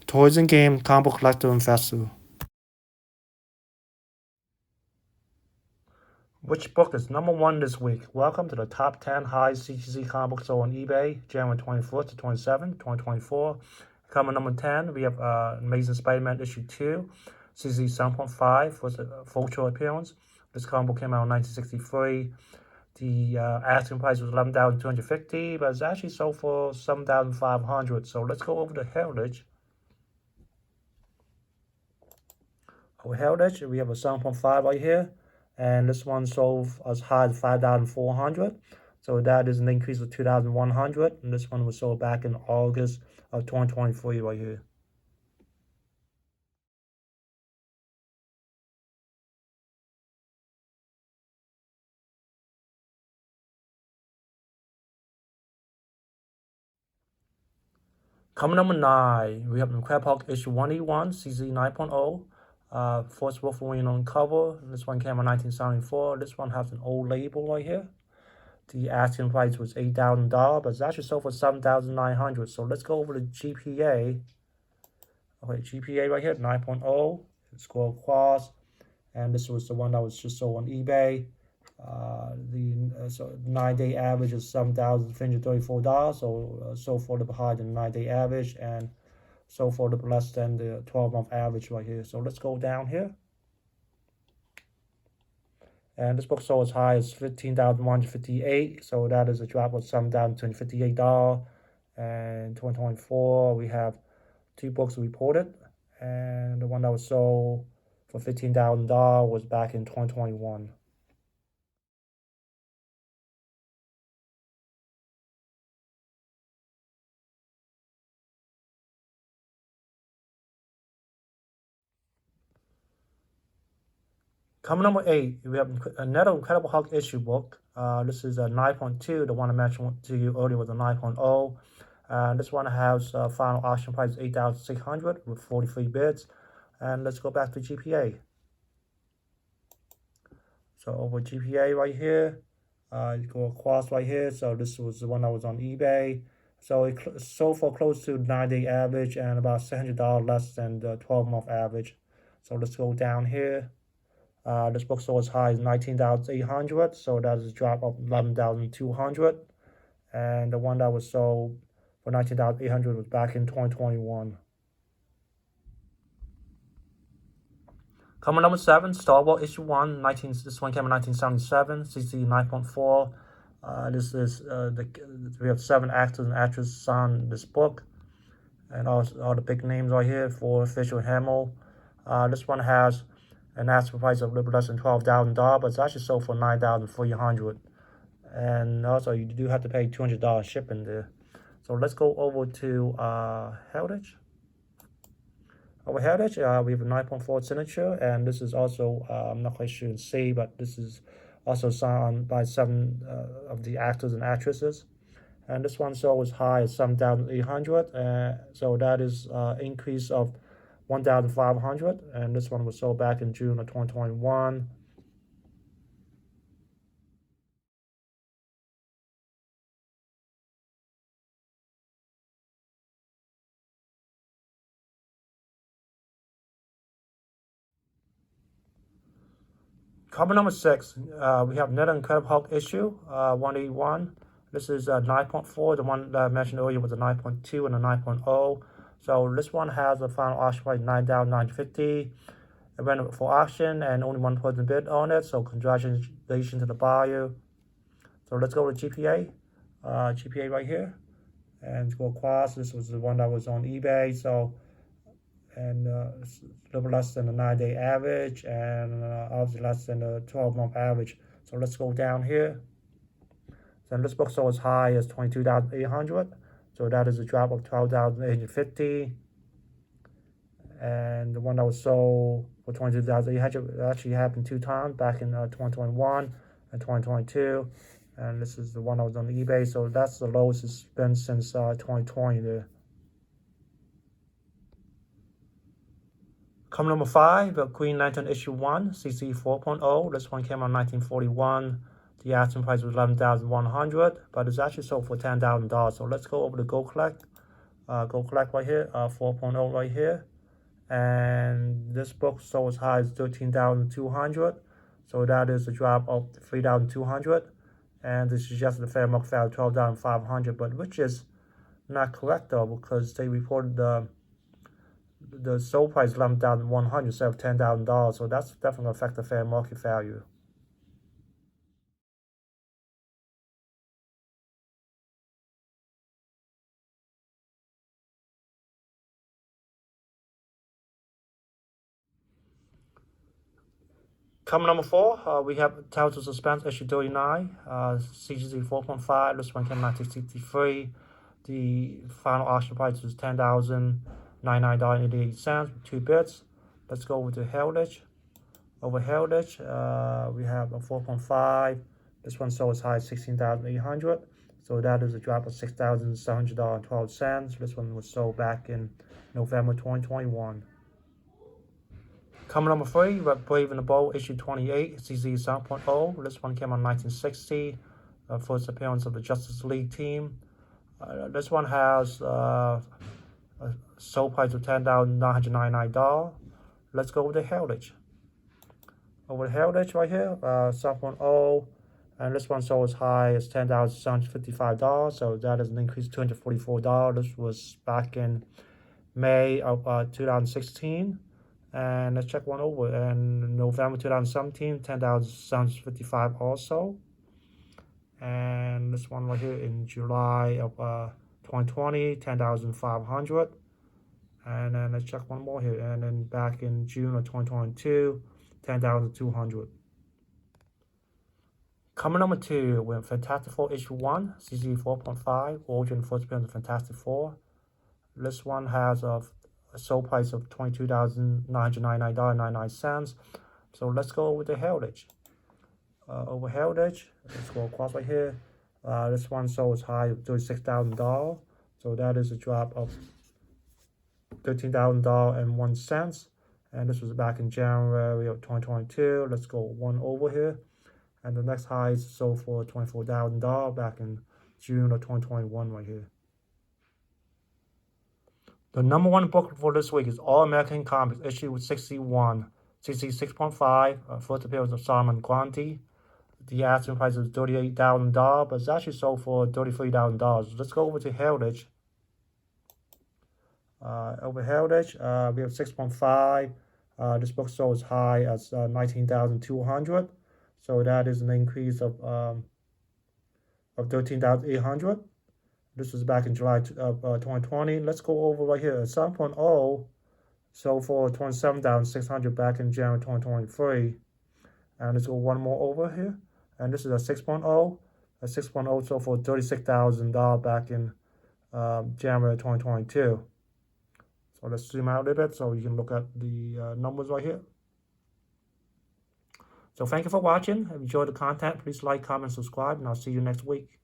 Toys and Game Comic Book Collector Investor. Which book is number one this week? Welcome to the top 10 highest CGC comic books sold on eBay, January 24th to 27th, 2024. Coming number 10, we have Amazing Spider-Man issue 2, CGC 7.5 was a full show appearance. This comic book came out in 1963. The asking price was $11,250, but it's actually sold for $7,500. So let's go over to Heritage. Over Heritage, we have a 7.5 right here, and this one sold as high as $5,400. So that is an increase of $2,100, and this one was sold back in August of 2023 right here. Coming number 9, we have Incredible Hulk issue 181, CZ 9.0. First Wolverine on cover. This one came in 1974. This one has an old label right here. The asking price was $8,000, but it's actually sold for $7,900. So let's go over to GPA. Okay, GPA right here, 9.0. Let's go across. And this was the one that was just sold on eBay. So 9-day average is $7,334. So far higher than the 9-day average, and so far less than the 12-month average right here. So let's go down here. And this book sold as high as $15,158. So that is a drop of $7,258. And 2024, we have 2 books reported, and the one that was sold for $15,000 was back in 2021. Coming number 8, we have another Incredible Hulk issue book. This is a 9.2. The one I mentioned to you earlier was a 9.0. This one has final auction price $8,600 with 43 bids. And let's go back to GPA. So over GPA right here, you go across right here. So this was the one that was on eBay. So it sold for close to 9-day average and about $600 less than the 12-month average. So let's go down here. This book sold as high as $19,800, so that is a drop of $11,200. And the one that was sold for $19,800 was back in 2021. Coming number 7, Star Wars issue 1, this one came in 1977, CC 9.4. This is we have 7 actors and actresses on this book, and all the big names right here for Fisher Hamill. This one has an asking price of a little less than $12,000, but it's actually sold for $9,300. And also, you do have to pay $200 shipping there. So let's go over to Heritage. Over Heritage, we have a 9.4 signature, and this is also, I'm not quite sure you can see, but this is also signed by 7 of the actors and actresses. And this one sold as high as $7,800, so that is an increase of $1,500, and this one was sold back in June of 2021. Cover number 6, we have another Incredible Hulk issue, 181. This is 9.4. The one that I mentioned earlier was a 9.2 and a 9.0. So this one has a final auction price $9,950. It went for auction and only one person bid on it. So congratulations to the buyer. So let's go to GPA. GPA right here, and go across. This was the one that was on eBay. So and a little less than the 9-day average, and obviously less than the 12-month average. So let's go down here. So this book sold as high as $22,800. So that is a drop of $12,850. And the one that was sold for $22,800 actually happened 2 times, back in 2021 and 2022. And this is the one that was on eBay. So that's the lowest it's been since 2020 there. Coming number 5, Green Lantern issue 1, CC 4.0. This one came out in 1941. The asking price was $11,100, but it's actually sold for $10,000. So let's go over to Go Collect. Go collect right here, 4.0 right here. And this book sold as high as 13,200. So that is a drop of 3,200. And they suggested the fair market value 12,500, but which is not correct though, because they reported the sold price 11,100 instead of $10,000. So that's definitely going to affect the fair market value. Comic number 4, we have Tower of Suspense, issue 39, CGC 4.5. This one came out 1963. The final auction price was $10,099.88 with 2 bits. Let's go with the Heritage. Over Heritage, we have a 4.5. This one sold as high as 16,800. So that is a drop of $6,700.12. This one was sold back in November 2021. Comic number 3, Brave and the Bold, issue 28, CZ 7.0. This one came out in 1960. First appearance of the Justice League team. This one has a sold price of $10,999. Let's go with the Heritage. Over the Heritage right here, 7.0. And this one sold as high as $10,755. So that is an increase of $244. This was back in May of 2016. And let's check one over. And November 2017, $10,755 also. And this one right here in July of 2020, $10,500. And then let's check one more here. And then back in June of 2022, $10,200. Comic number 2, we have Fantastic Four issue 1, CZ 4.5, origin first appearance of Fantastic Four. This one has a sold price of $22,999.99. So let's go with the Heritage. Over Heritage, let's go across right here. This one sold as high as $36,000. So that is a drop of $13,000.01. And this was back in January of 2022. Let's go one over here. And the next high is sold for $24,000 back in June of 2021 right here. The number 1 book for this week is All American Comics, issue 61, CC 6.5, first appearance of Solomon Grundy. The asking price is $38,000, but it's actually sold for $33,000. Let's go over to Heritage. Over Heritage, we have 6.5. This book sold as high as 19,200. So that is an increase of 13,800. This was back in July of 2020. Let's go over right here. 7.0 sold for $27,600 back in January 2023. And let's go one more over here. And this is a 6.0. A 6.0 sold for $36,000 back in January 2022. So let's zoom out a little bit so you can look at the numbers right here. So thank you for watching. If you enjoyed the content, please like, comment, subscribe, and I'll see you next week.